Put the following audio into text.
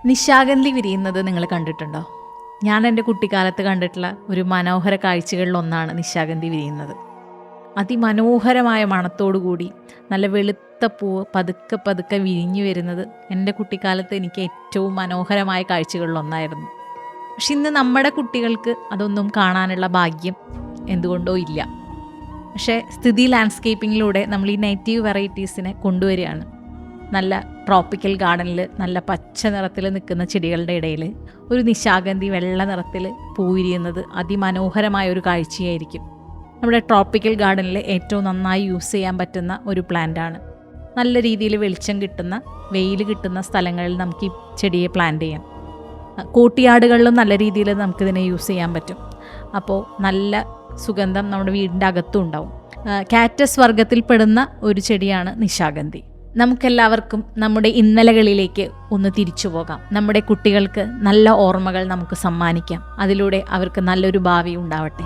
നിശാഗന്ധി വിരിയുന്നത് നിങ്ങൾ കണ്ടിട്ടുണ്ടോ? ഞാൻ എൻ്റെ കുട്ടിക്കാലത്ത് കണ്ടിട്ടുള്ള ഒരു മനോഹര കാഴ്ചകളിലൊന്നാണ് നിശാഗന്ധി വിരിയുന്നത്. അതിമനോഹരമായ മണത്തോടുകൂടി നല്ല വെളുത്ത പൂവ് പതുക്കെ പതുക്കെ വിരിഞ്ഞു വരുന്നത് എൻ്റെ കുട്ടിക്കാലത്ത് എനിക്ക് ഏറ്റവും മനോഹരമായ കാഴ്ചകളിലൊന്നായിരുന്നു. പക്ഷെ ഇന്ന് നമ്മുടെ കുട്ടികൾക്ക് അതൊന്നും കാണാനുള്ള ഭാഗ്യം എന്തുകൊണ്ടോ ഇല്ല. പക്ഷേ സ്ഥിതി ലാൻഡ്സ്കേപ്പിങ്ങിലൂടെ നമ്മൾ ഈ നേറ്റീവ് വെറൈറ്റീസിനെ കൊണ്ടുവരികയാണ്. നല്ല ട്രോപ്പിക്കൽ ഗാർഡനിൽ നല്ല പച്ച നിറത്തിൽ നിൽക്കുന്ന ചെടികളുടെ ഇടയിൽ ഒരു നിശാഗന്ധി വെള്ള നിറത്തിൽ പൂവിരിയുന്നത് അതിമനോഹരമായ ഒരു കാഴ്ചയായിരിക്കും. നമ്മുടെ ട്രോപ്പിക്കൽ ഗാർഡനിൽ ഏറ്റവും നന്നായി യൂസ് ചെയ്യാൻ പറ്റുന്ന ഒരു പ്ലാന്റാണ്. നല്ല രീതിയിൽ വെളിച്ചം കിട്ടുന്ന, വെയിൽ കിട്ടുന്ന സ്ഥലങ്ങളിൽ നമുക്ക് ഈ ചെടിയെ പ്ലാന്റ് ചെയ്യാം. കോട്ടിയാടുകളിലും നല്ല രീതിയിൽ നമുക്കിതിനെ യൂസ് ചെയ്യാൻ പറ്റും. അപ്പോൾ നല്ല സുഗന്ധം നമ്മുടെ വീടിൻ്റെ അകത്തും ഉണ്ടാവും. കാറ്റസ് വർഗത്തിൽപ്പെടുന്ന ഒരു ചെടിയാണ് നിശാഗന്ധി. നമുക്കെല്ലാവർക്കും നമ്മുടെ ഇന്നലകളിലേക്ക് ഒന്ന് തിരിച്ചു പോകാം. നമ്മുടെ കുട്ടികൾക്ക് നല്ല ഓർമ്മകൾ നമുക്ക് സമ്മാനിക്കാം. അതിലൂടെ അവർക്ക് നല്ലൊരു ഭാവി ഉണ്ടാവട്ടെ.